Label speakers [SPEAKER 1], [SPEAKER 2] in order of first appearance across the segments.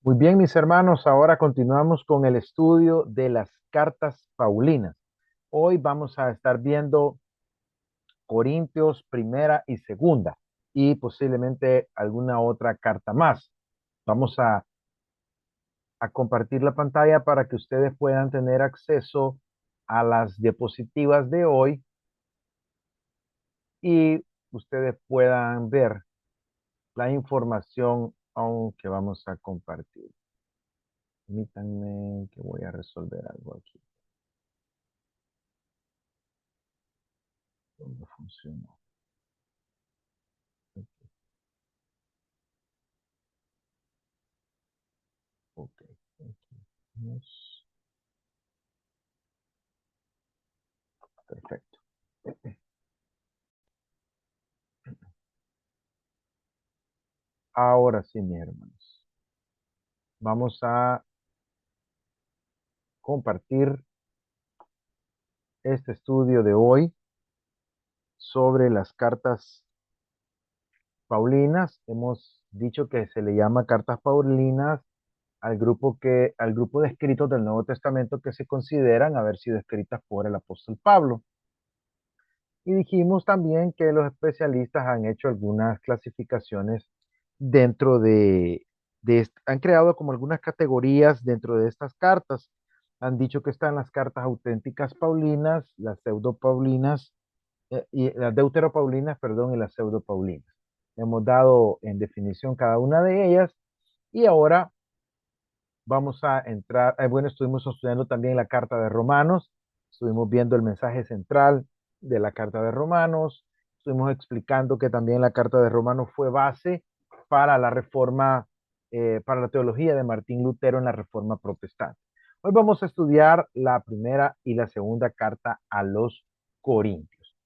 [SPEAKER 1] Muy bien, mis hermanos, ahora continuamos con el estudio de las cartas paulinas. Hoy vamos a estar viendo Corintios primera y segunda y posiblemente alguna otra carta más. Vamos a compartir la pantalla para que ustedes puedan tener acceso a las diapositivas de hoy y ustedes puedan ver la información aunque vamos a compartir. Permítanme que voy a resolver algo aquí. ¿Dónde funcionó? Ok. Vamos. Perfecto. Ahora sí, mis hermanos. Vamos a compartir este estudio de hoy sobre las cartas paulinas. Hemos dicho que se le llama cartas paulinas al grupo de escritos del Nuevo Testamento que se consideran haber sido escritas por el apóstol Pablo. Y dijimos también que los especialistas han hecho algunas clasificaciones dentro han creado como algunas categorías dentro de estas cartas. Han dicho que están las cartas auténticas paulinas, las pseudo-paulinas, y las deuteropaulinas, perdón, y las pseudo-paulinas. Hemos dado en definición cada una de ellas y ahora vamos a entrar, bueno, estuvimos estudiando también la carta de Romanos, estuvimos viendo el mensaje central de la carta de Romanos, estuvimos explicando que también la carta de Romanos fue base para la reforma, para la teología de Martín Lutero en la reforma protestante. Hoy vamos a estudiar la primera y la segunda carta a los Corintios.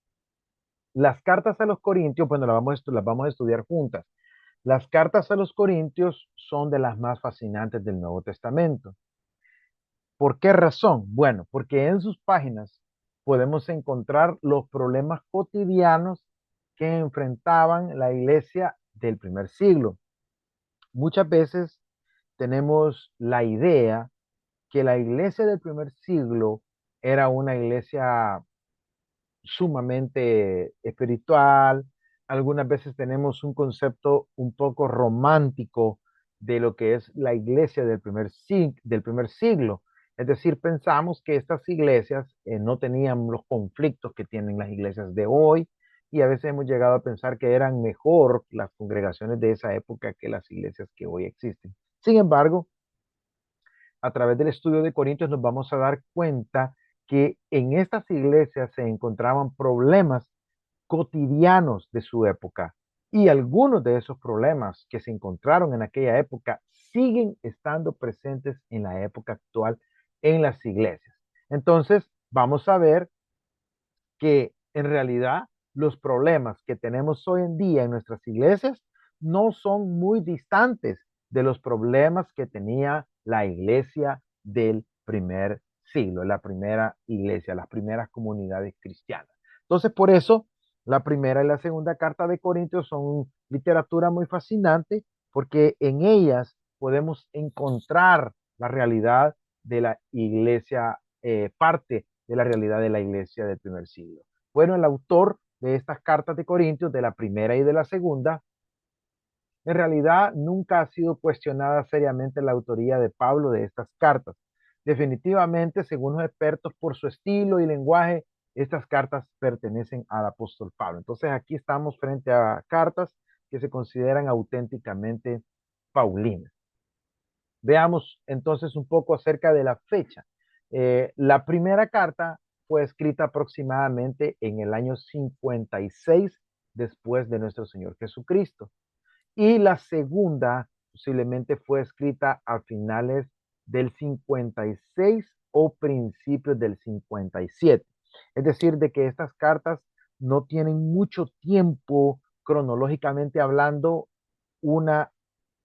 [SPEAKER 1] Las cartas a los Corintios, bueno, las vamos a estudiar juntas. Las cartas a los Corintios son de las más fascinantes del Nuevo Testamento. ¿Por qué razón? Bueno, porque en sus páginas podemos encontrar los problemas cotidianos que enfrentaban la iglesia del primer siglo. Muchas veces tenemos la idea que la iglesia del primer siglo era una iglesia sumamente espiritual. Algunas veces tenemos un concepto un poco romántico de lo que es la iglesia del primer siglo. Es decir, pensamos que estas iglesias no tenían los conflictos que tienen las iglesias de hoy y a veces hemos llegado a pensar que eran mejor las congregaciones de esa época que las iglesias que hoy existen. Sin embargo, a través del estudio de Corintios nos vamos a dar cuenta que en estas iglesias se encontraban problemas cotidianos de su época y algunos de esos problemas que se encontraron en aquella época siguen estando presentes en la época actual en las iglesias. Entonces, vamos a ver que en realidad los problemas que tenemos hoy en día en nuestras iglesias no son muy distantes de los problemas que tenía la iglesia del primer siglo, la primera iglesia, las primeras comunidades cristianas. Entonces, por eso, la primera y la segunda carta de Corintios son literatura muy fascinante porque en ellas podemos encontrar la realidad de la iglesia, parte de la realidad de la iglesia del primer siglo. Bueno, el autor de estas cartas de Corintios, de la primera y de la segunda, en realidad nunca ha sido cuestionada seriamente la autoría de Pablo de estas cartas. Definitivamente, según los expertos, por su estilo y lenguaje, estas cartas pertenecen al apóstol Pablo. Entonces aquí estamos frente a cartas que se consideran auténticamente paulinas. Veamos entonces un poco acerca de la fecha. La primera carta fue escrita aproximadamente en el año 56 después de nuestro Señor Jesucristo. Y la segunda posiblemente fue escrita a finales del 56 o principios del 57. Es decir, de que estas cartas no tienen mucho tiempo cronológicamente hablando una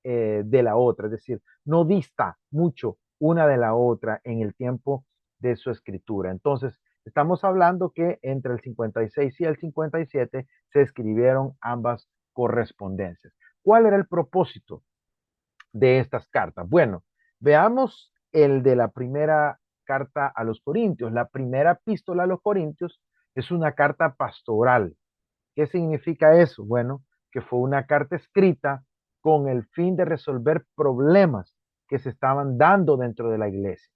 [SPEAKER 1] de la otra, es decir, no dista mucho una de la otra en el tiempo de su escritura. Entonces, estamos hablando que entre el 56 y el 57 se escribieron ambas correspondencias. ¿Cuál era el propósito de estas cartas. Bueno, veamos el de la primera carta a los Corintios. La primera epístola a los Corintios es una carta pastoral. ¿Qué significa eso? Bueno, que fue una carta escrita con el fin de resolver problemas que se estaban dando dentro de la iglesia.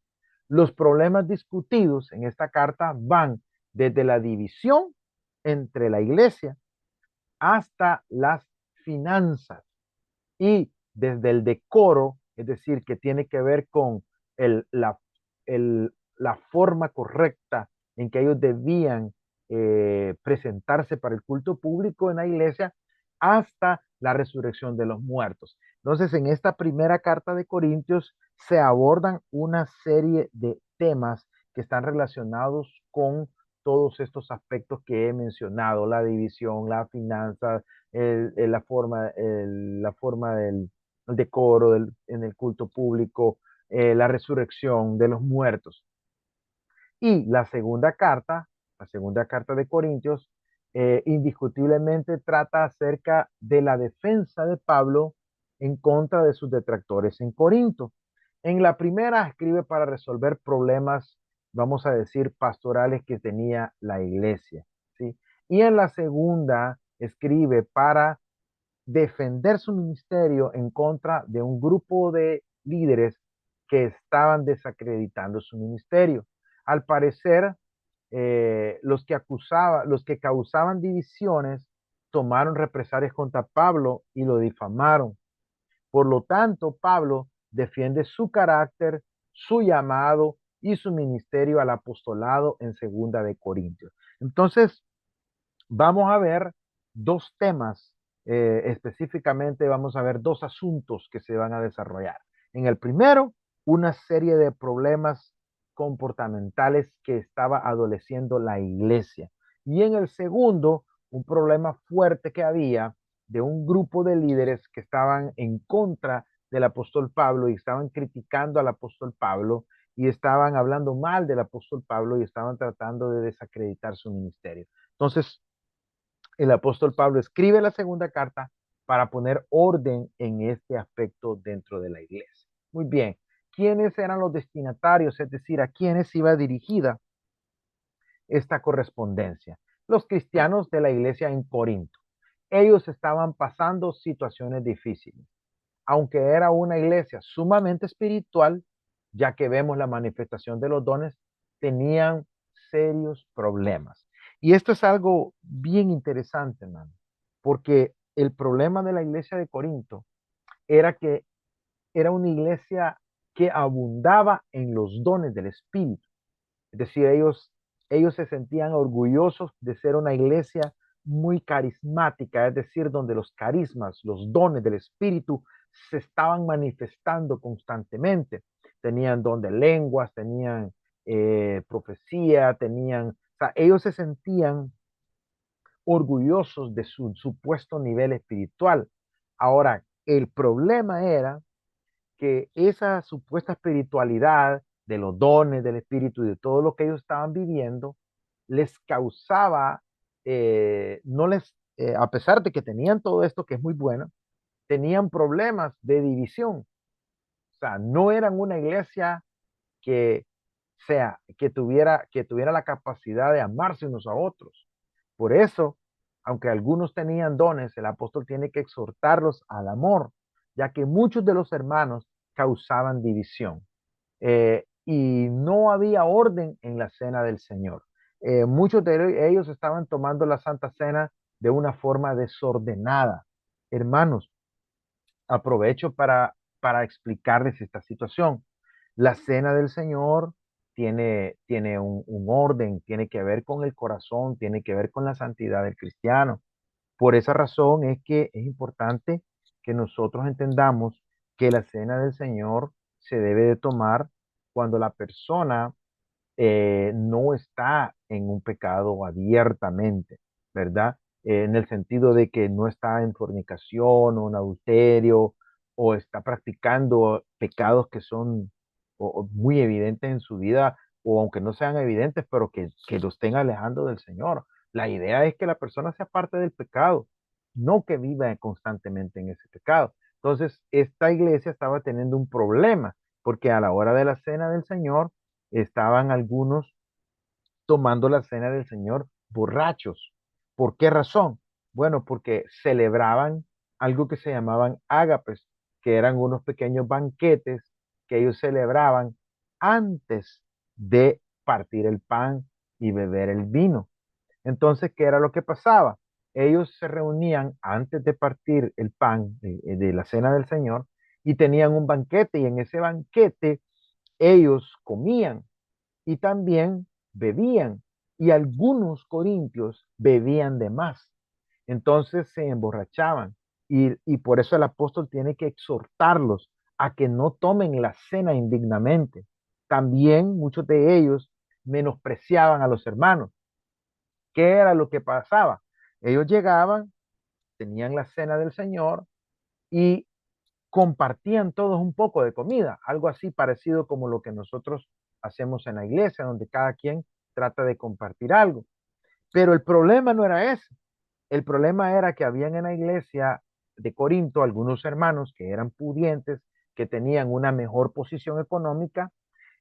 [SPEAKER 1] Los problemas discutidos en esta carta van desde la división entre la iglesia hasta las finanzas y desde el decoro, es decir, que tiene que ver con el, la, la forma correcta en que ellos debían presentarse para el culto público en la iglesia, hasta la resurrección de los muertos. Entonces, en esta primera carta de Corintios se abordan una serie de temas que están relacionados con todos estos aspectos que he mencionado, la división, la finanza, la forma del el decoro en el culto público, la resurrección de los muertos. Y la segunda carta de Corintios, indiscutiblemente trata acerca de la defensa de Pablo en contra de sus detractores en Corinto. En la primera escribe para resolver problemas, vamos a decir, pastorales que tenía la iglesia, ¿sí? Y en la segunda escribe para defender su ministerio en contra de un grupo de líderes que estaban desacreditando su ministerio. Al parecer, los que causaban divisiones tomaron represalias contra Pablo y lo difamaron. Por lo tanto, Pablo defiende su carácter, su llamado y su ministerio al apostolado en segunda de Corintios. Entonces, vamos a ver dos temas, específicamente vamos a ver dos asuntos que se van a desarrollar. En el primero, una serie de problemas comportamentales que estaba adoleciendo la iglesia. Y en el segundo, un problema fuerte que había de un grupo de líderes que estaban en contra del apóstol Pablo y estaban criticando al apóstol Pablo y estaban hablando mal del apóstol Pablo y estaban tratando de desacreditar su ministerio. Entonces, el apóstol Pablo escribe la segunda carta para poner orden en este aspecto dentro de la iglesia. Muy bien, ¿quiénes eran los destinatarios? Es decir, ¿a quiénes iba dirigida esta correspondencia? Los cristianos de la iglesia en Corinto. Ellos estaban pasando situaciones difíciles. Aunque era una iglesia sumamente espiritual, ya que vemos la manifestación de los dones, tenían serios problemas. Y esto es algo bien interesante, hermano, porque el problema de la iglesia de Corinto era que era una iglesia que abundaba en los dones del Espíritu. Es decir, ellos se sentían orgullosos de ser una iglesia muy carismática, es decir, donde los carismas, los dones del Espíritu se estaban manifestando constantemente. Tenían don de lenguas, tenían profecía, o sea, ellos se sentían orgullosos de su supuesto nivel espiritual. Ahora, el problema era que esa supuesta espiritualidad de los dones del espíritu y de todo lo que ellos estaban viviendo les causaba, no les, a pesar de que tenían todo esto que es muy bueno, tenían problemas de división. O sea, no eran una iglesia que que tuviera la capacidad de amarse unos a otros. Por eso, aunque algunos tenían dones, el apóstol tiene que exhortarlos al amor, ya que muchos de los hermanos causaban división. Y no había orden en la cena del Señor. Muchos de ellos estaban tomando la Santa Cena de una forma desordenada. Hermanos, aprovecho para explicarles esta situación. La cena del Señor tiene un orden, tiene que ver con el corazón, tiene que ver con la santidad del cristiano. Por esa razón es que es importante que nosotros entendamos que la cena del Señor se debe de tomar cuando la persona no está en un pecado abiertamente, ¿verdad? En el sentido de que no está en fornicación o en adulterio o está practicando pecados que son muy evidentes en su vida o aunque no sean evidentes, pero que lo estén alejando del Señor. La idea es que la persona sea parte del pecado, no que viva constantemente en ese pecado. Entonces, esta iglesia estaba teniendo un problema, porque a la hora de la cena del Señor estaban algunos tomando la cena del Señor borrachos. ¿Por qué razón? Bueno, porque celebraban algo que se llamaban ágapes, que eran unos pequeños banquetes que ellos celebraban antes de partir el pan y beber el vino. Entonces, ¿qué era lo que pasaba? Ellos se reunían antes de partir el pan de la cena del Señor y tenían un banquete y en ese banquete ellos comían y también bebían, y algunos corintios bebían de más. Entonces se emborrachaban, y por eso el apóstol tiene que exhortarlos a que no tomen la cena indignamente. También muchos de ellos menospreciaban a los hermanos. ¿Qué era lo que pasaba? Ellos llegaban, tenían la cena del Señor y compartían todos un poco de comida, algo así parecido como lo que nosotros hacemos en la iglesia, donde cada quien trata de compartir algo. Pero el problema no era ese. El problema era que habían en la iglesia de Corinto algunos hermanos que eran pudientes, que tenían una mejor posición económica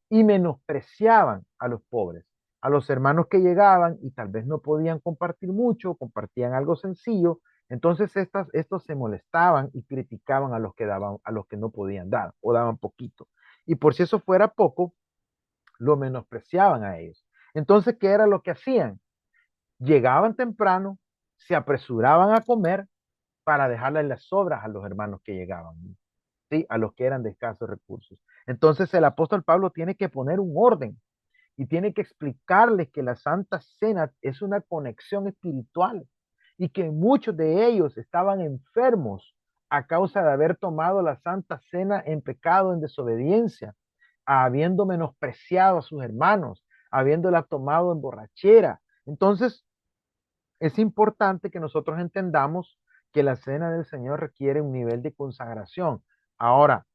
[SPEAKER 1] y menospreciaban a los pobres, a los hermanos que llegaban y tal vez no podían compartir mucho, compartían algo sencillo, entonces estos se molestaban y criticaban a los que daban, a los que no podían dar o daban poquito. Y por si eso fuera poco, lo menospreciaban a ellos. Entonces, ¿qué era lo que hacían? Llegaban temprano, se apresuraban a comer para dejarle las sobras a los hermanos que llegaban, ¿sí? A los que eran de escasos recursos. Entonces el apóstol Pablo tiene que poner un orden y tiene que explicarles que la Santa Cena es una conexión espiritual y que muchos de ellos estaban enfermos a causa de haber tomado la Santa Cena en pecado, en desobediencia, habiendo menospreciado a sus hermanos, habiéndola tomado en borrachera. Entonces, es importante que nosotros entendamos que la cena del Señor requiere un nivel de consagración. Ahora,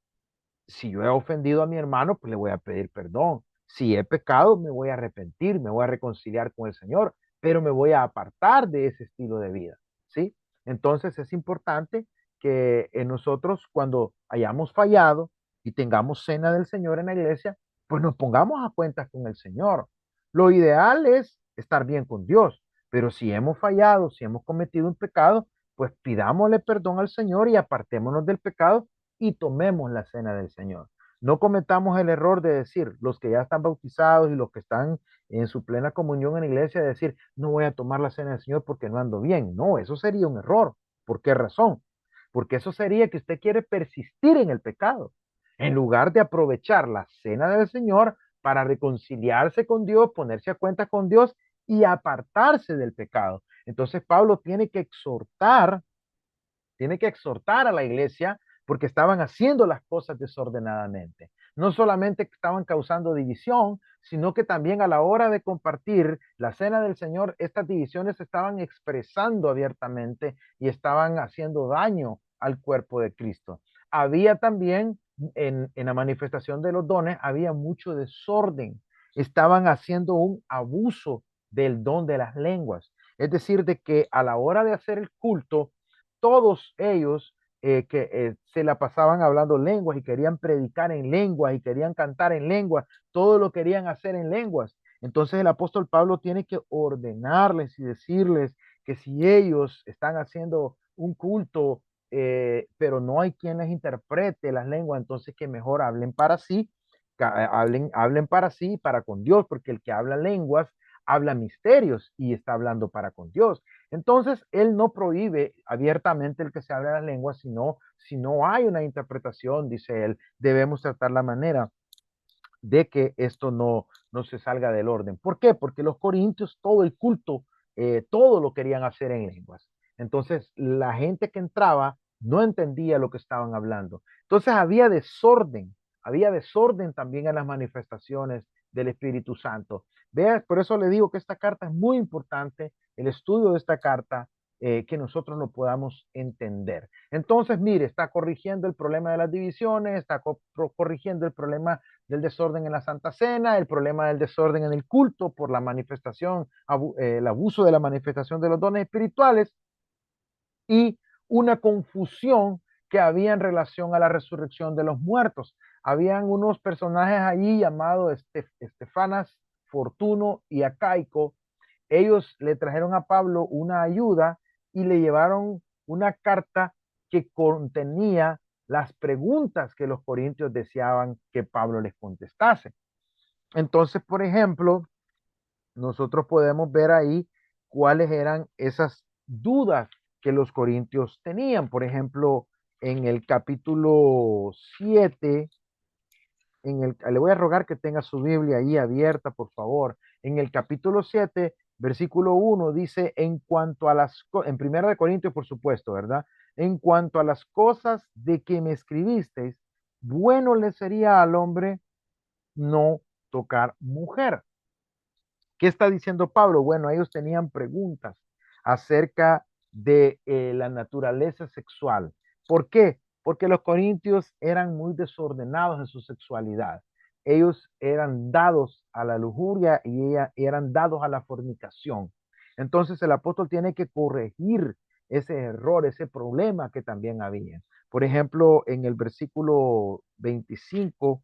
[SPEAKER 1] si yo he ofendido a mi hermano, pues le voy a pedir perdón. Si he pecado, me voy a arrepentir, me voy a reconciliar con el Señor, pero me voy a apartar de ese estilo de vida, ¿sí? Entonces es importante que nosotros cuando hayamos fallado y tengamos cena del Señor en la iglesia, pues nos pongamos a cuentas con el Señor. Lo ideal es estar bien con Dios, pero si hemos fallado, si hemos cometido un pecado, pues pidámosle perdón al Señor y apartémonos del pecado y tomemos la cena del Señor. No cometamos el error de decir, los que ya están bautizados y los que están en su plena comunión en la iglesia, de decir, no voy a tomar la cena del Señor porque no ando bien. No, eso sería un error. ¿Por qué razón? Porque eso sería que usted quiere persistir en el pecado, en lugar de aprovechar la cena del Señor para reconciliarse con Dios, ponerse a cuenta con Dios y apartarse del pecado. Entonces Pablo tiene que exhortar a la iglesia porque estaban haciendo las cosas desordenadamente. No solamente estaban causando división, sino que también a la hora de compartir la cena del Señor, estas divisiones se estaban expresando abiertamente y estaban haciendo daño al cuerpo de Cristo. Había también en la manifestación de los dones, había mucho desorden. Estaban haciendo un abuso del don de las lenguas. Es decir, de que a la hora de hacer el culto, todos ellos que se la pasaban hablando lenguas y querían predicar en lenguas y querían cantar en lenguas, todo lo querían hacer en lenguas. Entonces el apóstol Pablo tiene que ordenarles y decirles que si ellos están haciendo un culto, pero no hay quien les interprete las lenguas, entonces que mejor hablen para sí, hablen para sí, para con Dios, porque el que habla lenguas habla misterios y está hablando para con Dios. Entonces, él no prohíbe abiertamente el que se hable las lenguas, sino si no hay una interpretación, dice él, debemos tratar la manera de que esto no se salga del orden. ¿Por qué? Porque los corintios, todo el culto, todo lo querían hacer en lenguas. Entonces, la gente que entraba no entendía lo que estaban hablando. Entonces, había desorden también en las manifestaciones del Espíritu Santo. Vea, por eso le digo que esta carta es muy importante, el estudio de esta carta, que nosotros lo podamos entender. Entonces, mire, está corrigiendo el problema de las divisiones, está corrigiendo el problema del desorden en la Santa Cena, el problema del desorden en el culto por la manifestación, el abuso de la manifestación de los dones espirituales y una confusión que había en relación a la resurrección de los muertos. Habían unos personajes allí llamados Estefanas, Fortuno y Acaico. Ellos le trajeron a Pablo una ayuda y le llevaron una carta que contenía las preguntas que los corintios deseaban que Pablo les contestase. Entonces, por ejemplo, nosotros podemos ver ahí cuáles eran esas dudas que los corintios tenían. Por ejemplo, en el capítulo 7, le voy a rogar que tenga su Biblia ahí abierta, por favor. En el capítulo 7, versículo 1 dice, en cuanto a en primera de Corintios, por supuesto, ¿verdad? En cuanto a las cosas de que me escribisteis, bueno le sería al hombre no tocar mujer. ¿Qué está diciendo Pablo? Bueno, ellos tenían preguntas acerca de la naturaleza sexual. ¿Por qué? Porque los corintios eran muy desordenados en su sexualidad. Ellos eran dados a la lujuria y eran dados a la fornicación. Entonces el apóstol tiene que corregir ese error, ese problema que también había. Por ejemplo, en el versículo 25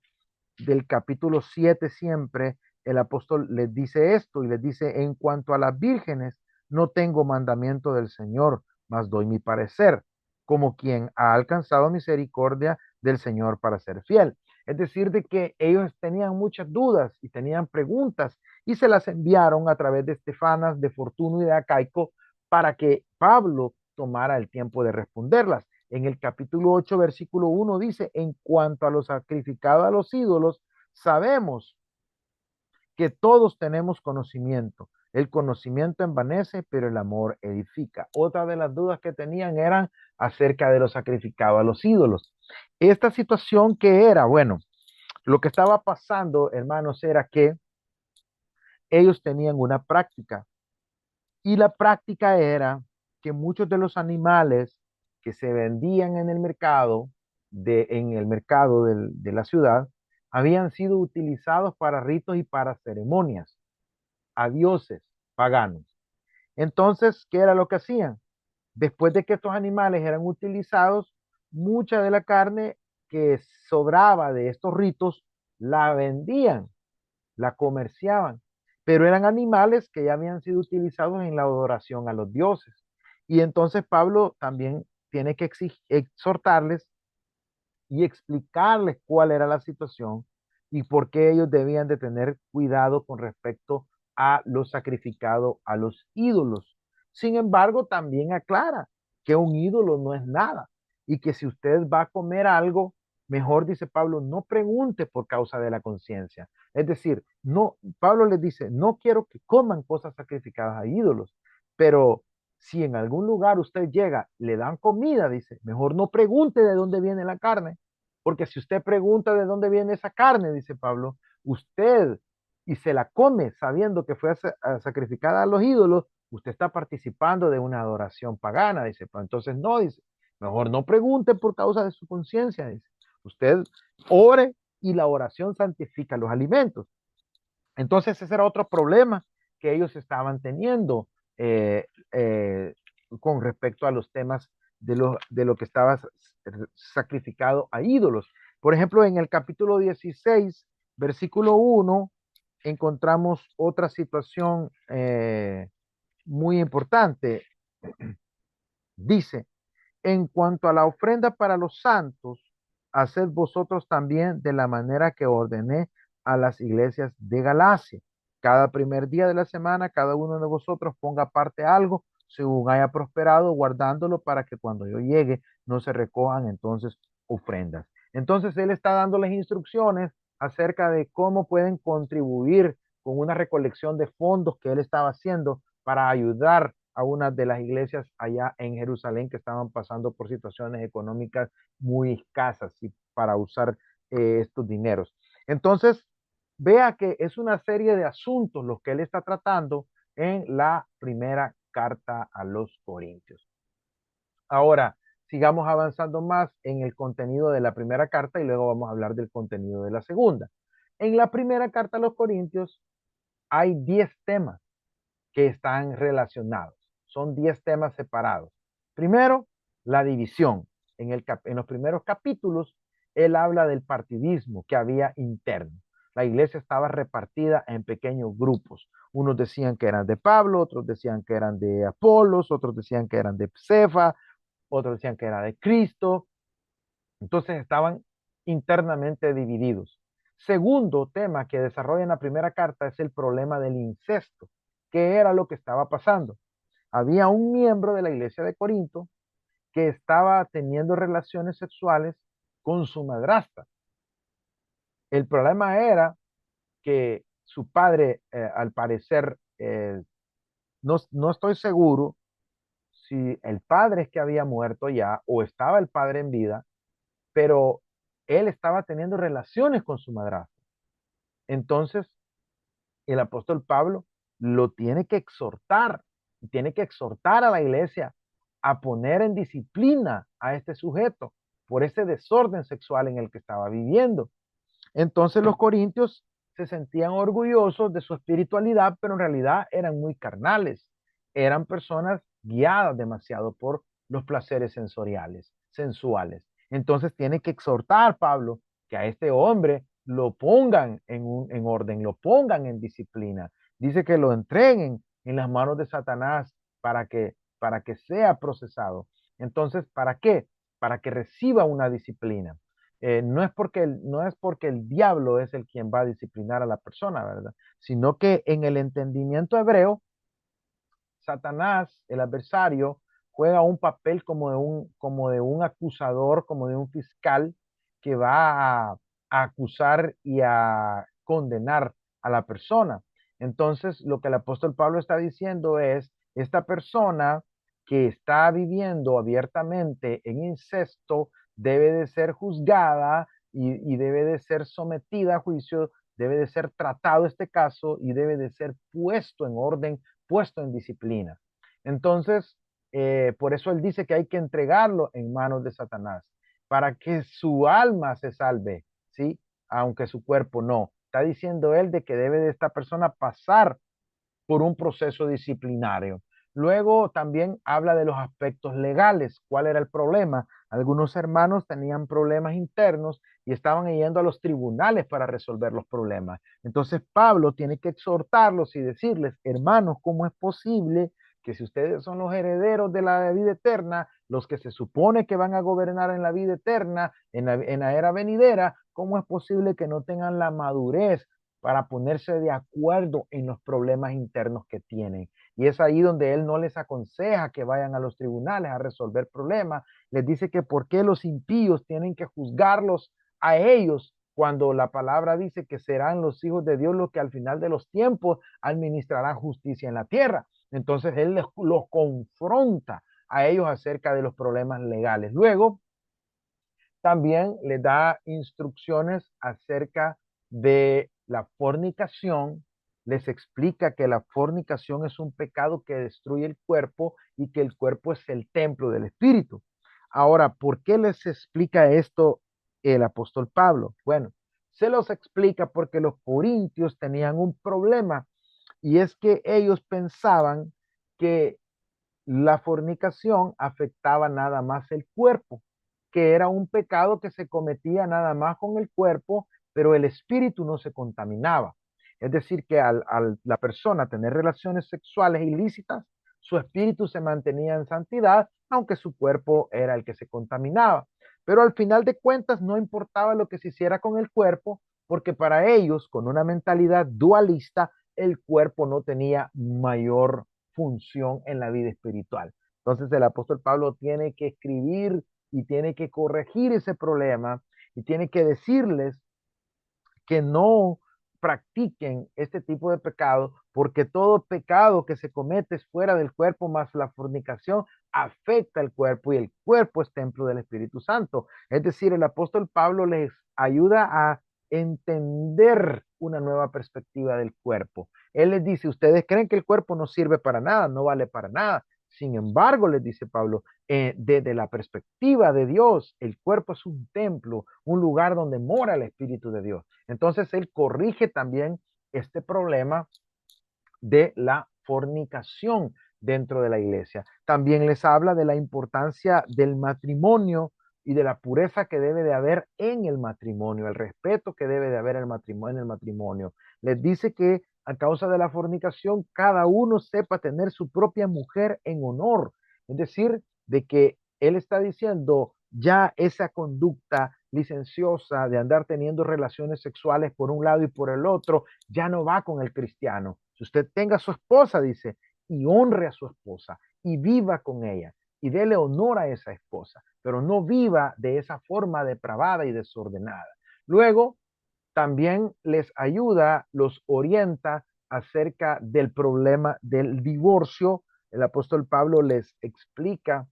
[SPEAKER 1] del capítulo 7 siempre, el apóstol les dice esto y les dice, en cuanto a las vírgenes, no tengo mandamiento del Señor, mas doy mi parecer, como quien ha alcanzado misericordia del Señor para ser fiel. Es decir, de que ellos tenían muchas dudas y tenían preguntas y se las enviaron a través de Estefanas, de Fortuno y de Acaico para que Pablo tomara el tiempo de responderlas. En el capítulo 8, versículo 1 dice, en cuanto a lo sacrificado a los ídolos, sabemos que todos tenemos conocimiento. El conocimiento envanece, pero el amor edifica. Otra de las dudas que tenían eran acerca de lo sacrificado a los ídolos. Esta situación que era, bueno, lo que estaba pasando, hermanos, era que ellos tenían una práctica y la práctica era que muchos de los animales que se vendían en el mercado, de la ciudad, habían sido utilizados para ritos y para ceremonias, a dioses paganos. Entonces, ¿qué era lo que hacían? Después de que estos animales eran utilizados, mucha de la carne que sobraba de estos ritos la vendían, la comerciaban, pero eran animales que ya habían sido utilizados en la adoración a los dioses. Y entonces Pablo también tiene que exhortarles y explicarles cuál era la situación y por qué ellos debían de tener cuidado con respecto a lo sacrificado a los ídolos. Sin embargo, también aclara que un ídolo no es nada y que si usted va a comer algo, mejor dice Pablo, no pregunte por causa de la conciencia. Es decir, no, Pablo les dice, no quiero que coman cosas sacrificadas a ídolos, pero si en algún lugar usted llega, le dan comida, dice, mejor no pregunte de dónde viene la carne, porque si usted pregunta de dónde viene esa carne, dice Pablo, usted y se la come sabiendo que fue sacrificada a los ídolos, usted está participando de una adoración pagana, dice. Entonces no, dice, mejor no pregunte por causa de su conciencia, dice. Usted ore y la oración santifica los alimentos. Entonces ese era otro problema que ellos estaban teniendo eh, eh, con respecto a los temas de lo que estaba sacrificado a ídolos. Por ejemplo, en el capítulo 16, versículo 1, encontramos otra situación muy importante. Dice, en cuanto a la ofrenda para los santos, haced vosotros también de la manera que ordené a las iglesias de Galacia. Cada primer día de la semana, cada uno de vosotros ponga aparte algo, según haya prosperado, guardándolo para que cuando yo llegue no se recojan entonces ofrendas. Entonces él está dándoles instrucciones acerca de cómo pueden contribuir con una recolección de fondos que él estaba haciendo para ayudar a una de las iglesias allá en Jerusalén que estaban pasando por situaciones económicas muy escasas y para usar estos dineros. Entonces, vea que es una serie de asuntos los que él está tratando en la primera carta a los Corintios. Ahora, sigamos avanzando más en el contenido de la primera carta y luego vamos a hablar del contenido de la segunda. En la primera carta a los Corintios hay 10 temas que están relacionados. Son 10 temas separados. Primero, la división. en los primeros capítulos, él habla del partidismo que había interno. La iglesia estaba repartida en pequeños grupos. Unos decían que eran de Pablo, otros decían que eran de Apolos, otros decían que eran de Cefa, otros decían que era de Cristo. Entonces estaban internamente divididos. Segundo tema que desarrolla en la primera carta es el problema del incesto. ¿Qué era lo que estaba pasando? Había un miembro de la iglesia de Corinto que estaba teniendo relaciones sexuales con su madrastra. El problema era que su padre, al parecer, no estoy seguro si el padre es que había muerto ya o estaba el padre en vida, pero él estaba teniendo relaciones con su madrastra. Entonces, el apóstol Pablo lo tiene que exhortar, y tiene que exhortar a la iglesia a poner en disciplina a este sujeto por ese desorden sexual en el que estaba viviendo. Entonces los corintios se sentían orgullosos de su espiritualidad, pero en realidad eran muy carnales. Eran personas guiadas demasiado por los placeres sensoriales, sensuales. Entonces tiene que exhortar Pablo que a este hombre lo pongan en orden, lo pongan en disciplina. Dice que lo entreguen en las manos de Satanás para que sea procesado. Entonces, ¿para qué? Para que reciba una disciplina. No es porque el diablo es el quien va a disciplinar a la persona, ¿verdad? Sino que en el entendimiento hebreo, Satanás, el adversario, juega un papel como de un acusador, como de un fiscal que va a acusar y a condenar a la persona. Entonces, lo que el apóstol Pablo está diciendo es, esta persona que está viviendo abiertamente en incesto debe de ser juzgada y debe de ser sometida a juicio, debe de ser tratado este caso y debe de ser puesto en orden, puesto en disciplina. Entonces, por eso él dice que hay que entregarlo en manos de Satanás, para que su alma se salve, ¿sí? Aunque su cuerpo no. Está diciendo él de que debe de esta persona pasar por un proceso disciplinario. Luego también habla de los aspectos legales. ¿Cuál era el problema? Algunos hermanos tenían problemas internos y estaban yendo a los tribunales para resolver los problemas. Entonces Pablo tiene que exhortarlos y decirles, hermanos, ¿cómo es posible que si ustedes son los herederos de la vida eterna, los que se supone que van a gobernar en la vida eterna, en la era venidera, cómo es posible que no tengan la madurez para ponerse de acuerdo en los problemas internos que tienen? Y es ahí donde él no les aconseja que vayan a los tribunales a resolver problemas. Les dice que por qué los impíos tienen que juzgarlos a ellos cuando la palabra dice que serán los hijos de Dios los que al final de los tiempos administrarán justicia en la tierra. Entonces él los confronta a ellos acerca de los problemas legales. Luego, también le da instrucciones acerca de la fornicación, les explica que la fornicación es un pecado que destruye el cuerpo y que el cuerpo es el templo del Espíritu. Ahora, ¿por qué les explica esto el apóstol Pablo? Bueno, se los explica porque los corintios tenían un problema y es que ellos pensaban que la fornicación afectaba nada más el cuerpo, que era un pecado que se cometía nada más con el cuerpo, pero el espíritu no se contaminaba. Es decir, que al la persona tener relaciones sexuales ilícitas, su espíritu se mantenía en santidad, aunque su cuerpo era el que se contaminaba. Pero al final de cuentas no importaba lo que se hiciera con el cuerpo, porque para ellos, con una mentalidad dualista, el cuerpo no tenía mayor función en la vida espiritual. Entonces el apóstol Pablo tiene que escribir y tiene que corregir ese problema y tiene que decirles que no practiquen este tipo de pecado, porque todo pecado que se comete es fuera del cuerpo, más la fornicación afecta el cuerpo y el cuerpo es templo del Espíritu Santo. Es decir, el apóstol Pablo les ayuda a entender una nueva perspectiva del cuerpo. Él les dice, ustedes creen que el cuerpo no sirve para nada, no vale para nada. Sin embargo, les dice Pablo, desde la perspectiva de Dios, el cuerpo es un templo, un lugar donde mora el Espíritu de Dios. Entonces, él corrige también este problema de la fornicación dentro de la iglesia. También les habla de la importancia del matrimonio y de la pureza que debe de haber en el matrimonio, el respeto que debe de haber en el matrimonio. Les dice que a causa de la fornicación, cada uno sepa tener su propia mujer en honor. Es decir, de que él está diciendo ya esa conducta licenciosa de andar teniendo relaciones sexuales por un lado y por el otro, ya no va con el cristiano. Si usted tenga a su esposa, dice, y honre a su esposa y viva con ella y dele honor a esa esposa, pero no viva de esa forma depravada y desordenada. Luego, también les ayuda, los orienta acerca del problema del divorcio. El apóstol Pablo les explica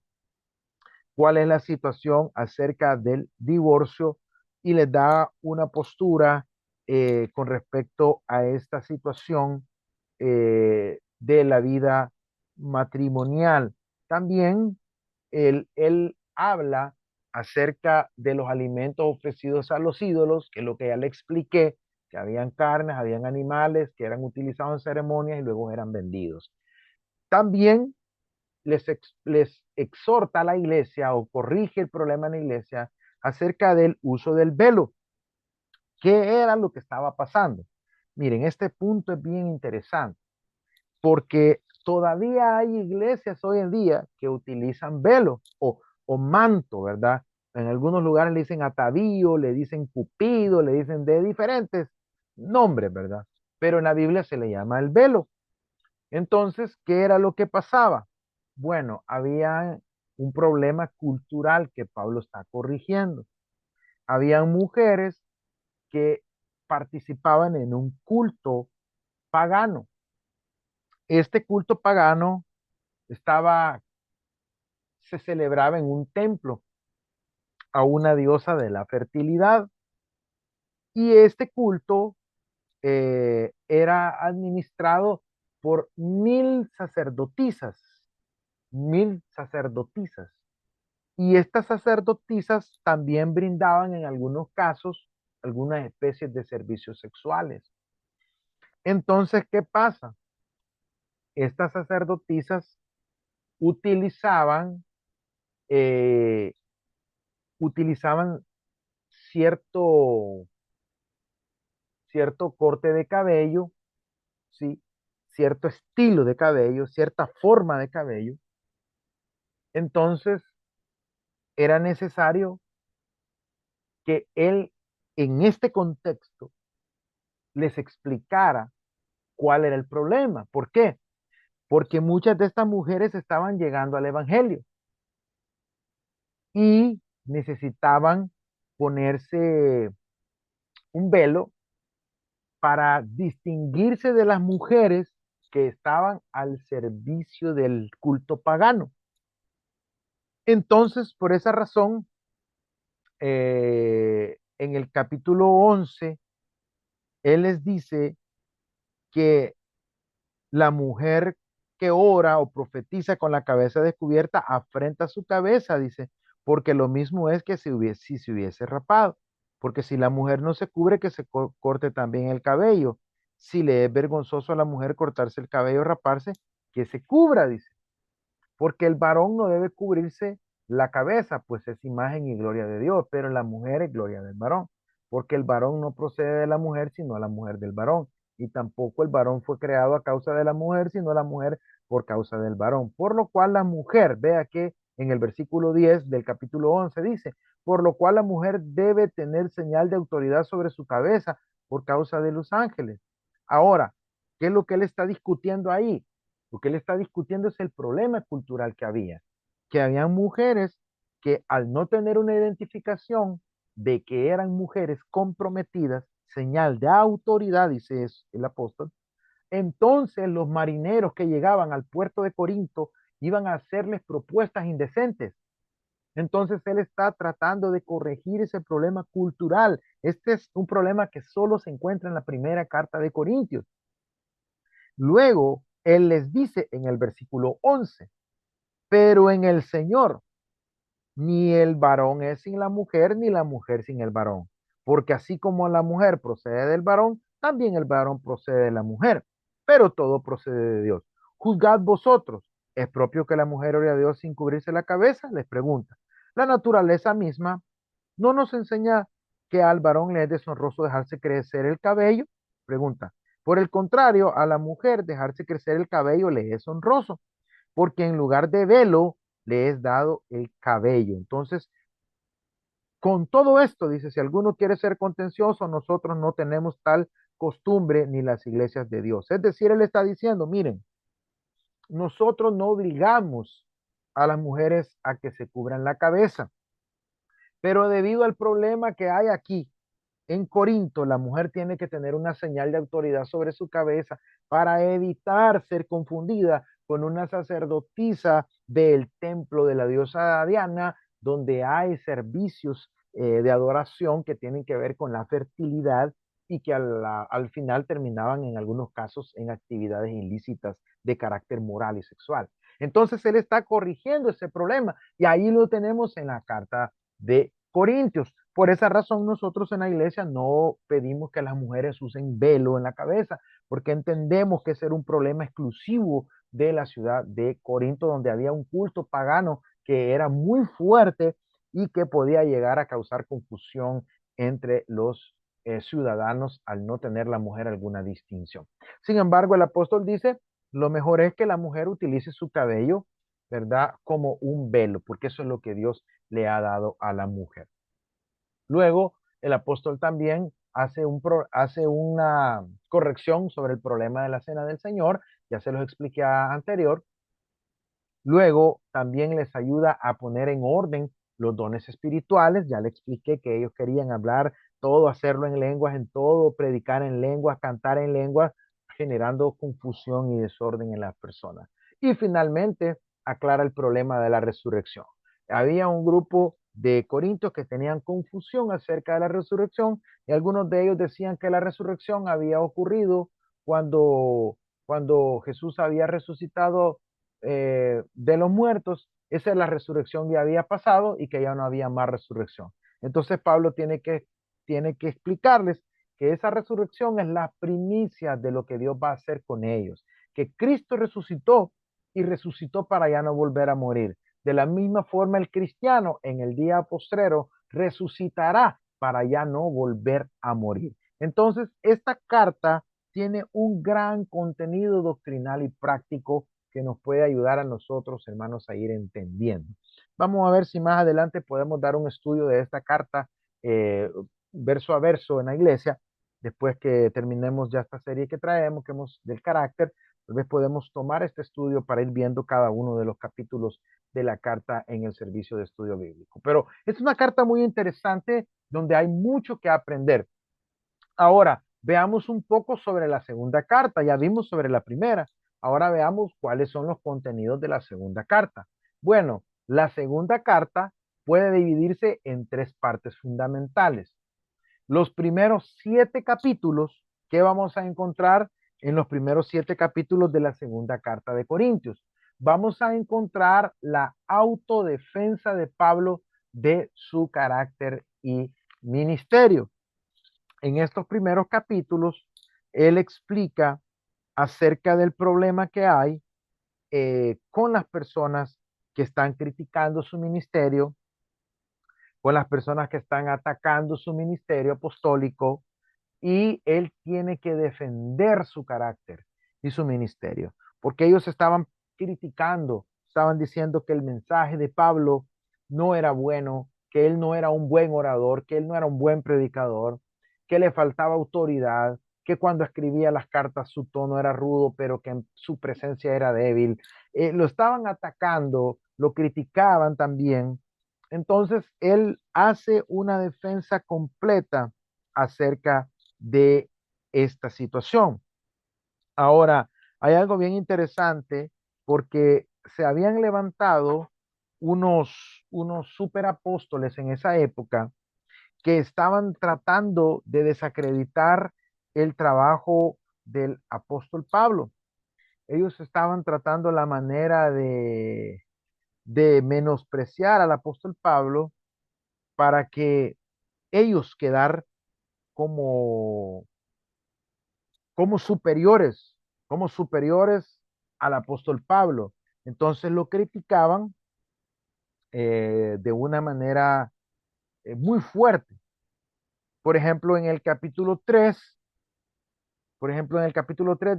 [SPEAKER 1] cuál es la situación acerca del divorcio y les da una postura con respecto a esta situación de la vida matrimonial. También él habla acerca de los alimentos ofrecidos a los ídolos, que es lo que ya le expliqué, que habían carnes, habían animales que eran utilizados en ceremonias y luego eran vendidos. También les exhorta a la iglesia o corrige el problema en la iglesia acerca del uso del velo. ¿Qué era lo que estaba pasando? Miren, este punto es bien interesante porque todavía hay iglesias hoy en día que utilizan velo o manto, ¿verdad? En algunos lugares le dicen atavío, le dicen cupido, le dicen de diferentes nombres, ¿verdad? Pero en la Biblia se le llama el velo. Entonces, ¿qué era lo que pasaba? Bueno, había un problema cultural que Pablo está corrigiendo. Habían mujeres que participaban en un culto pagano. Este culto pagano estaba, se celebraba en un templo a una diosa de la fertilidad y este culto era administrado por 1000 sacerdotisas, 1000 sacerdotisas. Y estas sacerdotisas también brindaban en algunos casos algunas especies de servicios sexuales. Entonces, ¿qué pasa? Estas sacerdotisas utilizaban, eh, utilizaban cierto, cierto corte de cabello, ¿sí? Cierto estilo de cabello, cierta forma de cabello. Entonces, era necesario que él, en este contexto, les explicara cuál era el problema. ¿Por qué? Porque muchas de estas mujeres estaban llegando al Evangelio y necesitaban ponerse un velo para distinguirse de las mujeres que estaban al servicio del culto pagano. Entonces, por esa razón, en el capítulo 11, él les dice que la mujer que ora o profetiza con la cabeza descubierta afrenta su cabeza, dice, porque lo mismo es que si se hubiese rapado. Porque si la mujer no se cubre, que se corte también el cabello. Si le es vergonzoso a la mujer cortarse el cabello o raparse, que se cubra, dice. Porque el varón no debe cubrirse la cabeza, pues es imagen y gloria de Dios, pero la mujer es gloria del varón. Porque el varón no procede de la mujer, sino la mujer del varón. Y tampoco el varón fue creado a causa de la mujer, sino la mujer por causa del varón. Por lo cual la mujer, vea que en el versículo 10 del capítulo 11 dice, por lo cual la mujer debe tener señal de autoridad sobre su cabeza por causa de los ángeles. Ahora, ¿qué es lo que él está discutiendo ahí? Lo que él está discutiendo es el problema cultural que habían mujeres que al no tener una identificación de que eran mujeres comprometidas, señal de autoridad, dice el apóstol, entonces los marineros que llegaban al puerto de Corinto iban a hacerles propuestas indecentes. Entonces él está tratando de corregir ese problema cultural. Este es un problema que solo se encuentra en la primera carta de Corintios. Luego, él les dice en el versículo 11, pero en el Señor, ni el varón es sin la mujer, ni la mujer sin el varón. Porque así como la mujer procede del varón, también el varón procede de la mujer. Pero todo procede de Dios. Juzgad vosotros. ¿Es propio que la mujer ore a Dios sin cubrirse la cabeza? Les pregunta. La naturaleza misma no nos enseña que al varón le es deshonroso dejarse crecer el cabello. Pregunta. Por el contrario, a la mujer dejarse crecer el cabello le es honroso, porque en lugar de velo le es dado el cabello. Entonces, con todo esto, dice, si alguno quiere ser contencioso, nosotros no tenemos tal costumbre ni las iglesias de Dios. Es decir, él está diciendo, miren, nosotros no obligamos a las mujeres a que se cubran la cabeza, pero debido al problema que hay aquí en Corinto, la mujer tiene que tener una señal de autoridad sobre su cabeza para evitar ser confundida con una sacerdotisa del templo de la diosa Diana, donde hay servicios de adoración que tienen que ver con la fertilidad y que al final terminaban en algunos casos en actividades ilícitas de carácter moral y sexual. Entonces él está corrigiendo ese problema y ahí lo tenemos en la carta de Corintios. Por esa razón nosotros en la iglesia no pedimos que las mujeres usen velo en la cabeza, porque entendemos que ese era un problema exclusivo de la ciudad de Corinto, donde había un culto pagano que era muy fuerte y que podía llegar a causar confusión entre los ciudadanos al no tener la mujer alguna distinción. Sin embargo, el apóstol dice, lo mejor es que la mujer utilice su cabello, ¿verdad? Como un velo, porque eso es lo que Dios le ha dado a la mujer. Luego, el apóstol también hace una corrección sobre el problema de la cena del Señor, ya se los expliqué anterior. Luego, también les ayuda a poner en orden los dones espirituales. Ya le expliqué que ellos querían hablar todo, hacerlo en lenguas, en todo, predicar en lenguas, cantar en lenguas, generando confusión y desorden en las personas. Y finalmente, aclara el problema de la resurrección. Había un grupo de corintios que tenían confusión acerca de la resurrección y algunos de ellos decían que la resurrección había ocurrido cuando Jesús había resucitado de los muertos. Esa es la resurrección que había pasado y que ya no había más resurrección. Entonces Pablo tiene que explicarles que esa resurrección es la primicia de lo que Dios va a hacer con ellos, que Cristo resucitó y resucitó para ya no volver a morir. De la misma forma el cristiano en el día postrero resucitará para ya no volver a morir. Entonces, esta carta tiene un gran contenido doctrinal y práctico que nos puede ayudar a nosotros, hermanos, a ir entendiendo. Vamos a ver si más adelante podemos dar un estudio de esta carta verso a verso en la iglesia, después que terminemos ya esta serie que traemos, que hemos del carácter, tal vez podemos tomar este estudio para ir viendo cada uno de los capítulos de la carta en el servicio de estudio bíblico. Pero es una carta muy interesante donde hay mucho que aprender. Ahora, veamos un poco sobre la segunda carta. Ya vimos sobre la primera. Ahora veamos cuáles son los contenidos de la segunda carta. Bueno, la segunda carta puede dividirse en tres partes fundamentales. Los primeros 7 capítulos que vamos a encontrar en los primeros 7 capítulos de la segunda carta de Corintios. Vamos a encontrar la autodefensa de Pablo de su carácter y ministerio. En estos primeros capítulos, él explica acerca del problema que hay con las personas que están criticando su ministerio, con las personas que están atacando su ministerio apostólico, y él tiene que defender su carácter y su ministerio, porque ellos estaban criticando, estaban diciendo que el mensaje de Pablo no era bueno, que él no era un buen orador, que él no era un buen predicador, que le faltaba autoridad, que cuando escribía las cartas su tono era rudo, pero que su presencia era débil. Lo estaban atacando, lo criticaban también. Entonces, él hace una defensa completa acerca de esta situación. Ahora, hay algo bien interesante porque se habían levantado unos superapóstoles en esa época que estaban tratando de desacreditar el trabajo del apóstol Pablo. Ellos estaban tratando la manera de menospreciar al apóstol Pablo para que ellos quedar como como superiores, como superiores al apóstol Pablo. Entonces lo criticaban de una manera muy fuerte. Por ejemplo, en el capítulo 3,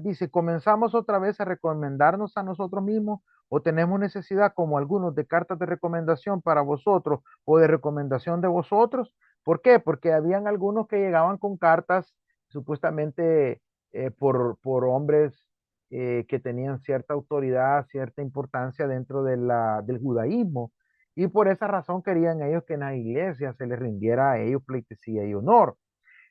[SPEAKER 1] dice, comenzamos otra vez a recomendarnos a nosotros mismos o tenemos necesidad, como algunos, de cartas de recomendación para vosotros o de recomendación de vosotros. ¿Por qué? Porque habían algunos que llegaban con cartas supuestamente por hombres que tenían cierta autoridad, cierta importancia dentro del judaísmo. Y por esa razón querían ellos que en la iglesia se les rindiera a ellos pleitesía y honor.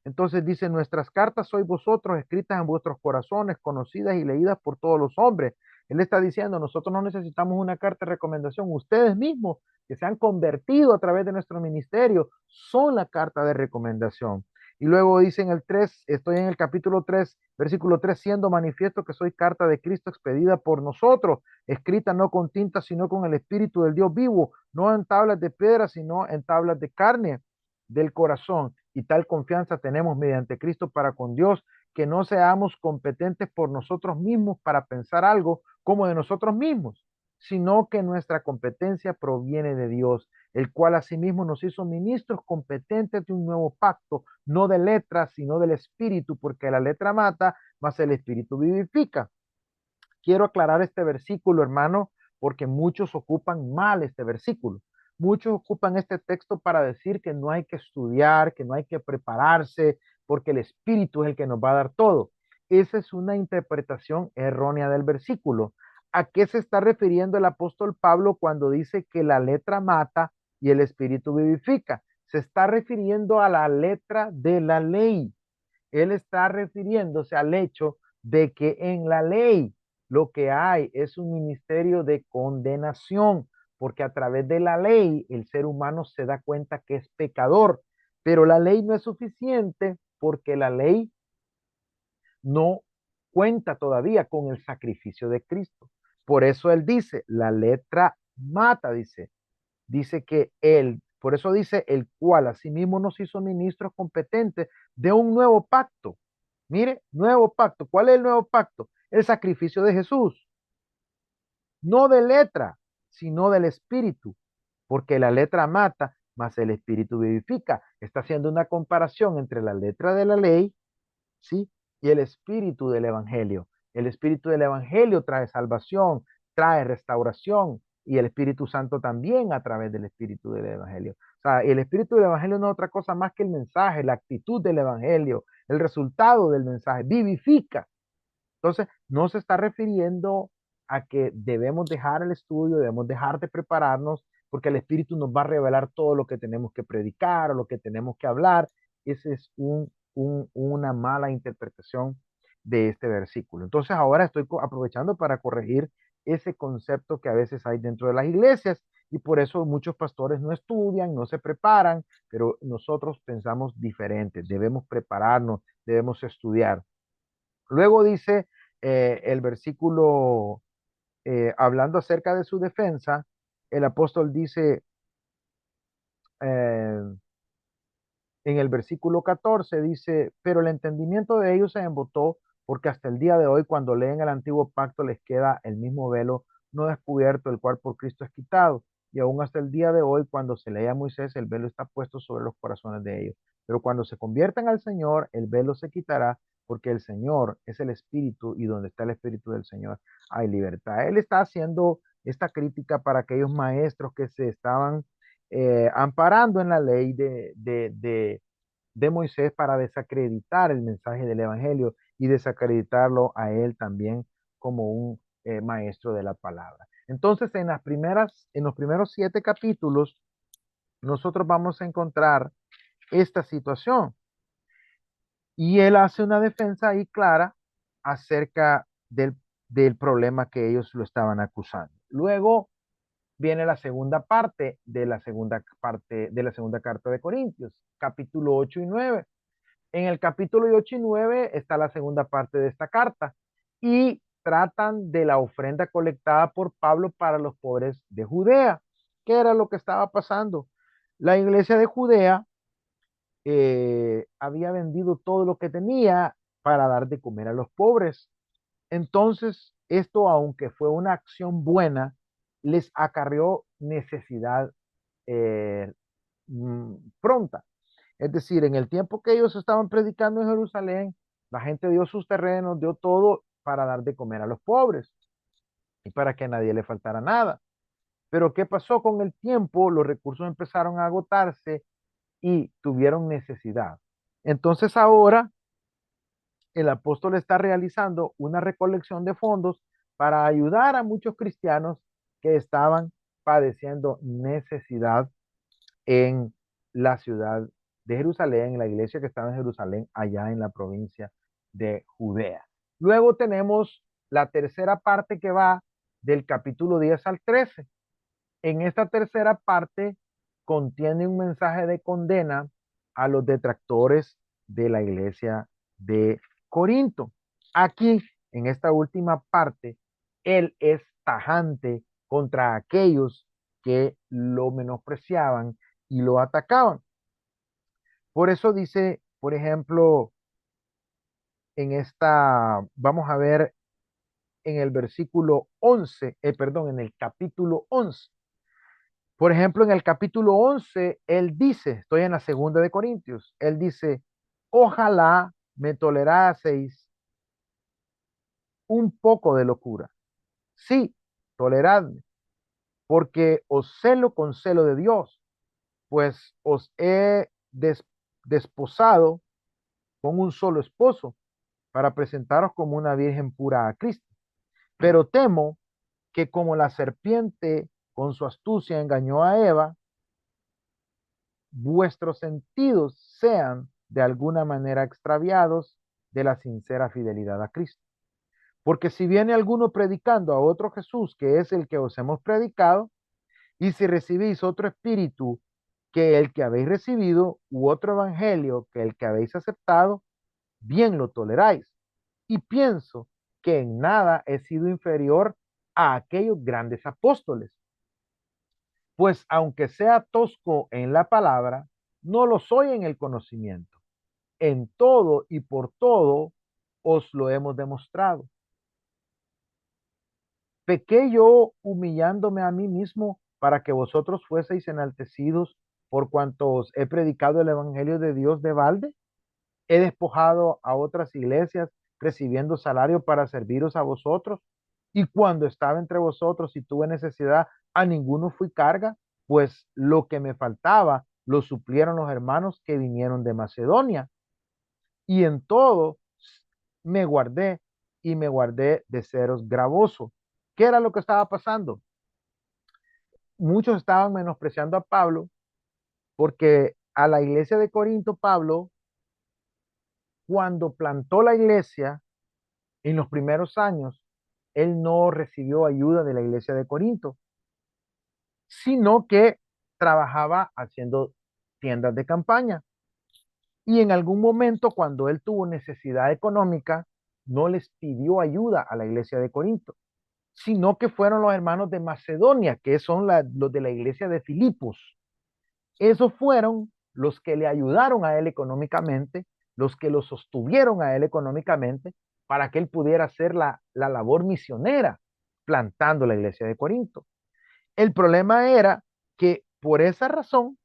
[SPEAKER 1] Entonces dice, nuestras cartas sois vosotros, escritas en vuestros corazones, conocidas y leídas por todos los hombres. Él está diciendo, nosotros no necesitamos una carta de recomendación. Ustedes mismos que se han convertido a través de nuestro ministerio son la carta de recomendación. Y luego dice en el 3, estoy en el capítulo 3, versículo 3, siendo manifiesto que soy carta de Cristo expedida por nosotros, escrita no con tinta, sino con el Espíritu del Dios vivo, no en tablas de piedra, sino en tablas de carne del corazón. Y tal confianza tenemos mediante Cristo para con Dios, que no seamos competentes por nosotros mismos para pensar algo como de nosotros mismos, sino que nuestra competencia proviene de Dios, el cual asimismo nos hizo ministros competentes de un nuevo pacto, no de letras, sino del espíritu, porque la letra mata, mas el espíritu vivifica. Quiero aclarar este versículo, hermano, porque muchos ocupan mal este versículo. Muchos ocupan este texto para decir que no hay que estudiar, que no hay que prepararse, porque el Espíritu es el que nos va a dar todo. Esa es una interpretación errónea del versículo. ¿A qué se está refiriendo el apóstol Pablo cuando dice que la letra mata y el Espíritu vivifica? Se está refiriendo a la letra de la ley. Él está refiriéndose al hecho de que en la ley lo que hay es un ministerio de condenación, porque a través de la ley el ser humano se da cuenta que es pecador, pero la ley no es suficiente porque la ley no cuenta todavía con el sacrificio de Cristo. Por eso él dice, la letra mata, dice que él, por eso dice, el cual asimismo nos hizo ministros competentes de un nuevo pacto. Mire, nuevo pacto. ¿Cuál es el nuevo pacto? El sacrificio de Jesús. No de letra, sino del espíritu. Porque la letra mata, mas el espíritu vivifica. Está haciendo una comparación entre la letra de la ley, ¿sí? Y el espíritu del evangelio. El espíritu del evangelio trae salvación, trae restauración y el Espíritu Santo también a través del espíritu del evangelio. O sea, el espíritu del evangelio no es otra cosa más que el mensaje, la actitud del evangelio, el resultado del mensaje, vivifica. Entonces, no se está refiriendo a que debemos dejar el estudio, debemos dejar de prepararnos, porque el Espíritu nos va a revelar todo lo que tenemos que predicar o lo que tenemos que hablar. Esa es una mala interpretación de este versículo. Entonces, ahora estoy aprovechando para corregir ese concepto que a veces hay dentro de las iglesias y por eso muchos pastores no estudian, no se preparan, pero nosotros pensamos diferente. Debemos prepararnos, debemos estudiar. Luego dice el versículo, hablando acerca de su defensa, el apóstol dice eh, en el versículo 14, dice, pero el entendimiento de ellos se embotó porque hasta el día de hoy cuando leen el antiguo pacto les queda el mismo velo no descubierto, el cual por Cristo es quitado. Y aún hasta el día de hoy cuando se lee a Moisés, el velo está puesto sobre los corazones de ellos. Pero cuando se conviertan al Señor, el velo se quitará porque el Señor es el Espíritu y donde está el Espíritu del Señor hay libertad. Él está haciendo esta crítica para aquellos maestros que se estaban amparando en la ley de Moisés para desacreditar el mensaje del Evangelio y desacreditarlo a él también como un maestro de la palabra. Entonces, en los primeros 7 capítulos, nosotros vamos a encontrar esta situación. Y él hace una defensa ahí clara acerca del problema que ellos lo estaban acusando. Luego viene la segunda carta de Corintios, capítulo 8 y 9. En el capítulo 8 y 9 está la segunda parte de esta carta y tratan de la ofrenda colectada por Pablo para los pobres de Judea. ¿Qué era lo que estaba pasando? La iglesia de Judea había vendido todo lo que tenía para dar de comer a los pobres. Entonces, esto, aunque fue una acción buena, les acarreó necesidad eh, pronta. Es decir, en el tiempo que ellos estaban predicando en Jerusalén, la gente dio sus terrenos, dio todo para dar de comer a los pobres y para que a nadie le faltara nada. Pero ¿qué pasó con el tiempo? Los recursos empezaron a agotarse y tuvieron necesidad. Entonces ahora el apóstol está realizando una recolección de fondos para ayudar a muchos cristianos que estaban padeciendo necesidad en la ciudad de Jerusalén, en la iglesia que estaba en Jerusalén, allá en la provincia de Judea. Luego tenemos la tercera parte que va del capítulo 10 al 13. En esta tercera parte contiene un mensaje de condena a los detractores de la iglesia de Corinto. Aquí, en esta última parte, él es tajante contra aquellos que lo menospreciaban y lo atacaban. Por eso dice, por ejemplo, vamos a ver en el versículo 11, perdón, en el capítulo 11. Por ejemplo, en el capítulo 11, él dice, estoy en la segunda de Corintios, él dice, ojalá me toleraseis un poco de locura. Sí, toleradme, porque os celo con celo de Dios, pues os he desposado con un solo esposo para presentaros como una virgen pura a Cristo. Pero temo que como la serpiente con su astucia engañó a Eva, vuestros sentidos sean de alguna manera extraviados de la sincera fidelidad a Cristo. Porque si viene alguno predicando a otro Jesús, que es el que os hemos predicado, y si recibís otro espíritu que el que habéis recibido, u otro evangelio que el que habéis aceptado, bien lo toleráis. Y pienso que en nada he sido inferior a aquellos grandes apóstoles. Pues aunque sea tosco en la palabra, no lo soy en el conocimiento. En todo y por todo os lo hemos demostrado. ¿Pequé yo humillándome a mí mismo para que vosotros fueseis enaltecidos por cuanto os he predicado el Evangelio de Dios de balde? ¿He despojado a otras iglesias recibiendo salario para serviros a vosotros? Y cuando estaba entre vosotros y tuve necesidad, a ninguno fui carga, pues lo que me faltaba lo suplieron los hermanos que vinieron de Macedonia. Y en todo me guardé de seros gravoso. ¿Qué era lo que estaba pasando? Muchos estaban menospreciando a Pablo porque a la iglesia de Corinto, Pablo, cuando plantó la iglesia en los primeros años, él no recibió ayuda de la iglesia de Corinto, sino que trabajaba haciendo tiendas de campaña. Y en algún momento, cuando él tuvo necesidad económica, no les pidió ayuda a la iglesia de Corinto, sino que fueron los hermanos de Macedonia, que son los de la iglesia de Filipos. Esos fueron los que le ayudaron a él económicamente, los que lo sostuvieron a él económicamente para que él pudiera hacer la labor misionera plantando la iglesia de Corinto. El problema era que por esa razón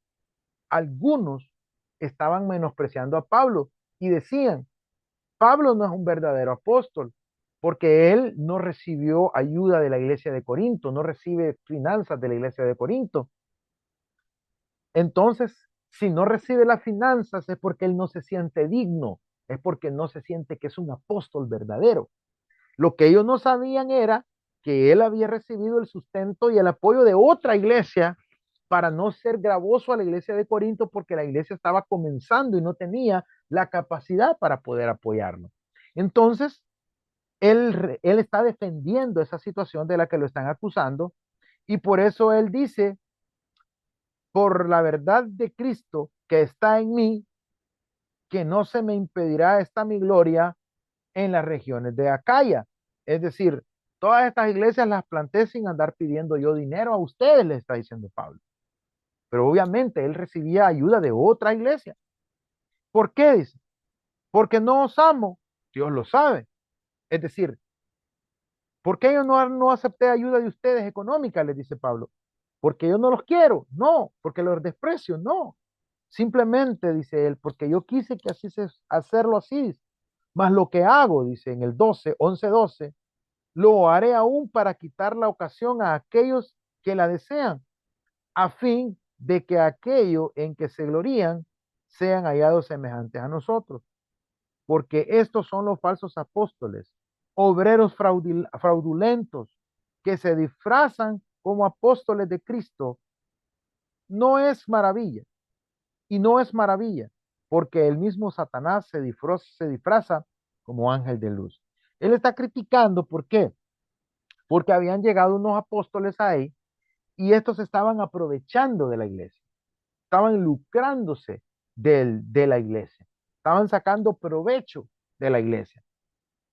[SPEAKER 1] algunos estaban menospreciando a Pablo y decían, Pablo no es un verdadero apóstol porque él no recibió ayuda de la iglesia de Corinto, no recibe finanzas de la iglesia de Corinto. Entonces, si no recibe las finanzas es porque él no se siente digno, es porque no se siente que es un apóstol verdadero. Lo que ellos no sabían era que él había recibido el sustento y el apoyo de otra iglesia para no ser gravoso a la iglesia de Corinto porque la iglesia estaba comenzando y no tenía la capacidad para poder apoyarlo. Entonces, él está defendiendo esa situación de la que lo están acusando y por eso él dice, por la verdad de Cristo que está en mí, que no se me impedirá esta mi gloria en las regiones de Acaya. Es decir, todas estas iglesias las planté sin andar pidiendo yo dinero a ustedes, le está diciendo Pablo. Pero obviamente él recibía ayuda de otra iglesia. ¿Por qué? Dice, porque no os amo, Dios lo sabe. Es decir, ¿por qué yo no acepté ayuda de ustedes económica? Les dice Pablo. porque yo no los quiero, no, porque los desprecio, no. Simplemente, dice él, porque yo quise que así hacerlo así. Más lo que hago, dice en el 12, 11, 12, lo haré aún para quitar la ocasión a aquellos que la desean, a fin de que aquello en que se glorían sean hallados semejantes a nosotros. Porque estos son los falsos apóstoles, obreros fraudulentos, que se disfrazan como apóstoles de Cristo. No es maravilla, y no es maravilla, porque el mismo Satanás se disfraza como ángel de luz. Él está criticando, ¿por qué? Porque habían llegado unos apóstoles ahí y estos estaban aprovechando de la iglesia, estaban lucrándose de la iglesia, estaban sacando provecho de la iglesia.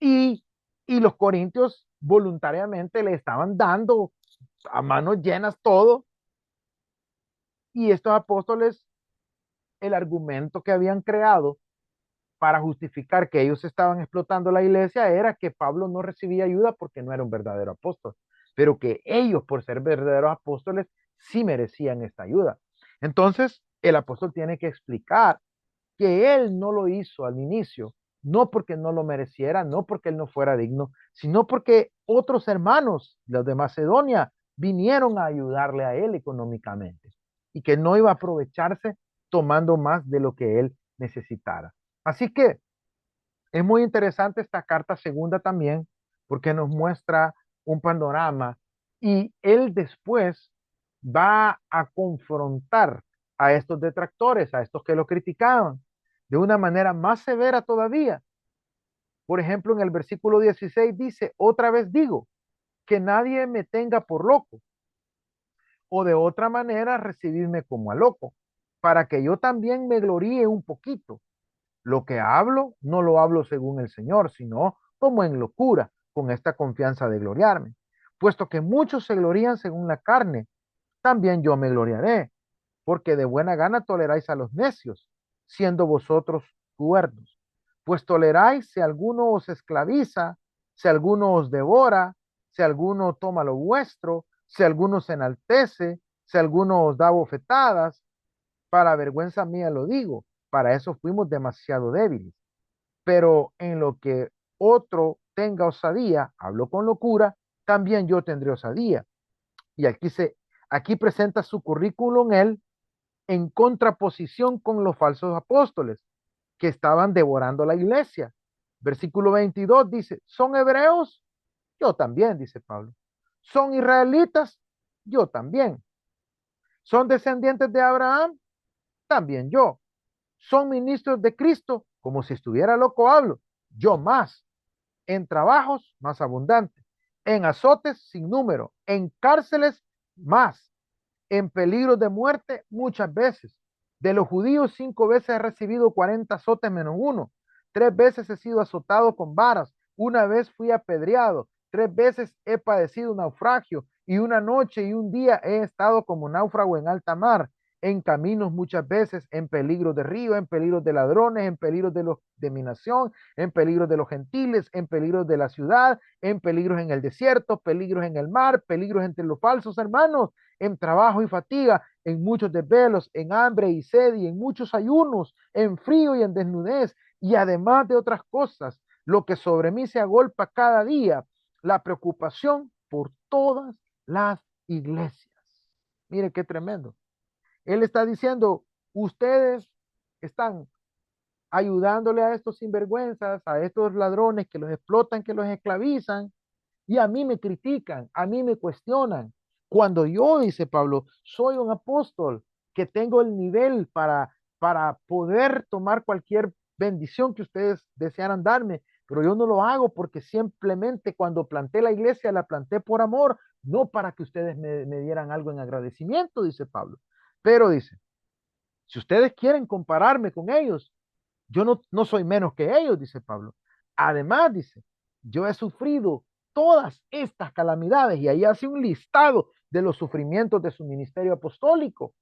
[SPEAKER 1] Y, y los corintios voluntariamente le estaban dando a manos llenas todo. Y estos apóstoles, el argumento que habían creado para justificar que ellos estaban explotando la iglesia era que Pablo no recibía ayuda porque no era un verdadero apóstol, pero que ellos, por ser verdaderos apóstoles, sí merecían esta ayuda. Entonces, el apóstol tiene que explicar que él no lo hizo al inicio, no porque no lo mereciera, no porque él no fuera digno, sino porque otros hermanos, los de Macedonia, vinieron a ayudarle a él económicamente y que no iba a aprovecharse tomando más de lo que él necesitara. Así que es muy interesante esta carta segunda también, porque nos muestra un panorama y él después va a confrontar a estos detractores, a estos que lo criticaban, de una manera más severa todavía. Por ejemplo, en el versículo 16 dice, otra vez digo, que nadie me tenga por loco, o de otra manera recibirme como a loco, para que yo también me gloríe un poquito. Lo que hablo, no lo hablo según el Señor, sino como en locura, con esta confianza de gloriarme. Puesto que muchos se glorían según la carne, también yo me gloriaré, porque de buena gana toleráis a los necios, siendo vosotros cuerdos. Pues toleráis si alguno os esclaviza, si alguno os devora, si alguno toma lo vuestro, si alguno se enaltece, si alguno os da bofetadas, para vergüenza mía lo digo, para eso fuimos demasiado débiles. Pero en lo que otro tenga osadía, hablo con locura, también yo tendré osadía. Y aquí presenta su currículum él en contraposición con los falsos apóstoles que estaban devorando la iglesia. Versículo 22 dice, ¿son hebreos? Yo también, dice Pablo. ¿Son israelitas? Yo también. ¿Son descendientes de Abraham? También yo. ¿Son ministros de Cristo? Como si estuviera loco hablo. Yo más. En trabajos más abundantes. En azotes sin número. En cárceles más. En peligro de muerte muchas veces. De los judíos 5 veces he recibido 40 azotes menos uno. 3 veces he sido azotado con varas. Una vez fui apedreado. 3 veces he padecido naufragio. Y una noche y un día he estado como náufrago en alta mar. En caminos muchas veces, en peligro de río, en peligro de ladrones, en peligro de mi nación, en peligro de los gentiles, en peligro de la ciudad, en peligros en el desierto, peligros en el mar, peligros entre los falsos hermanos, en trabajo y fatiga, en muchos desvelos, en hambre y sed y en muchos ayunos, en frío y en desnudez, y además de otras cosas, lo que sobre mí se agolpa cada día, la preocupación por todas las iglesias. Mire qué tremendo. Él está diciendo, ustedes están ayudándole a estos sinvergüenzas, a estos ladrones que los explotan, que los esclavizan, y a mí me critican, a mí me cuestionan. Cuando yo, dice Pablo, soy un apóstol que tengo el nivel para poder tomar cualquier bendición que ustedes desearan darme, pero yo no lo hago porque simplemente cuando planté la iglesia la planté por amor, no para que ustedes me dieran algo en agradecimiento, dice Pablo. Pero dice, si ustedes quieren compararme con ellos, yo no soy menos que ellos, dice Pablo. Además, dice, yo he sufrido todas estas calamidades y ahí hace un listado de los sufrimientos de su ministerio apostólico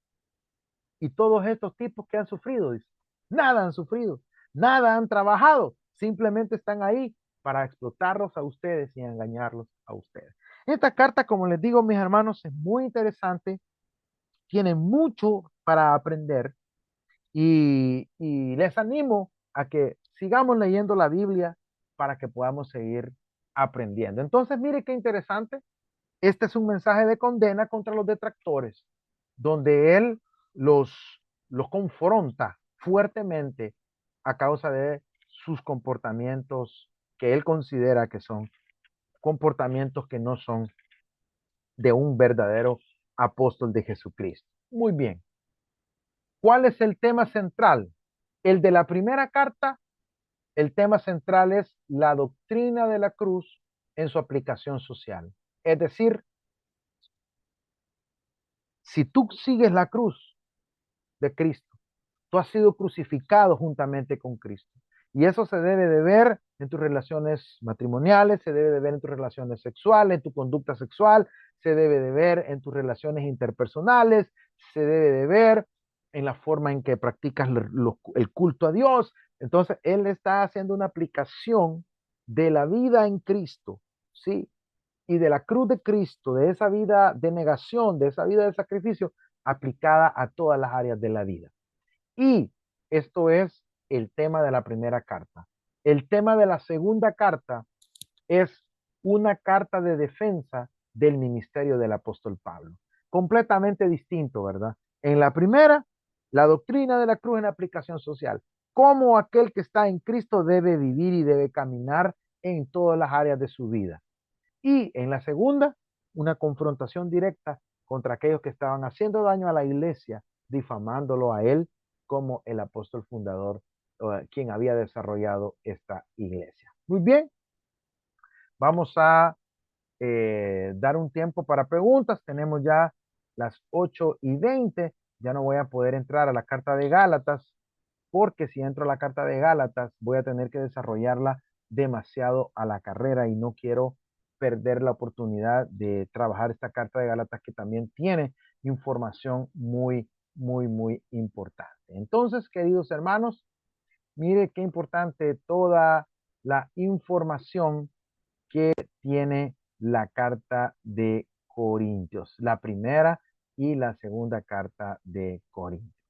[SPEAKER 1] y todos estos tipos que han sufrido, dice. Nada han sufrido, nada han trabajado, simplemente están ahí para explotarlos a ustedes y engañarlos a ustedes. Esta carta, como les digo, mis hermanos, es muy interesante tiene mucho para aprender y les animo a que sigamos leyendo la Biblia para que podamos seguir aprendiendo. Entonces, mire qué interesante. Este es un mensaje de condena contra los detractores, donde él los, los confronta fuertemente a causa de sus comportamientos que él considera que son comportamientos que no son de un verdadero apóstol de Jesucristo. Muy bien. ¿Cuál es el tema central? El de la primera carta, el tema central es la doctrina de la cruz en su aplicación social. Es decir, si tú sigues la cruz de Cristo, tú has sido crucificado juntamente con Cristo. Y eso se debe de ver en tus relaciones matrimoniales, se debe de ver en tus relaciones sexuales, en tu conducta sexual, se debe de ver en tus relaciones interpersonales, se debe de ver en la forma en que practicas el culto a Dios. Entonces, él está haciendo una aplicación de la vida en Cristo, ¿sí? Y de la cruz de Cristo, de esa vida de negación, de esa vida de sacrificio, aplicada a todas las áreas de la vida. Y esto es el tema de la primera carta. El tema de la segunda carta es una carta de defensa del ministerio del apóstol Pablo. Completamente distinto, ¿verdad? En la primera, la doctrina de la cruz en aplicación social. Cómo aquel que está en Cristo debe vivir y debe caminar en todas las áreas de su vida. Y en la segunda, una confrontación directa contra aquellos que estaban haciendo daño a la iglesia, difamándolo a él como el apóstol fundador, quien había desarrollado esta iglesia. Muy bien, vamos a dar un tiempo para preguntas. Tenemos ya las 8:20. Ya no voy a poder entrar a la carta de Gálatas, porque si entro a la carta de Gálatas voy a tener que desarrollarla demasiado a la carrera y no quiero perder la oportunidad de trabajar esta carta de Gálatas que también tiene información muy, muy, muy importante. Entonces, queridos hermanos, mire qué importante toda la información que tiene la carta de Corintios, la primera y la segunda carta de Corintios.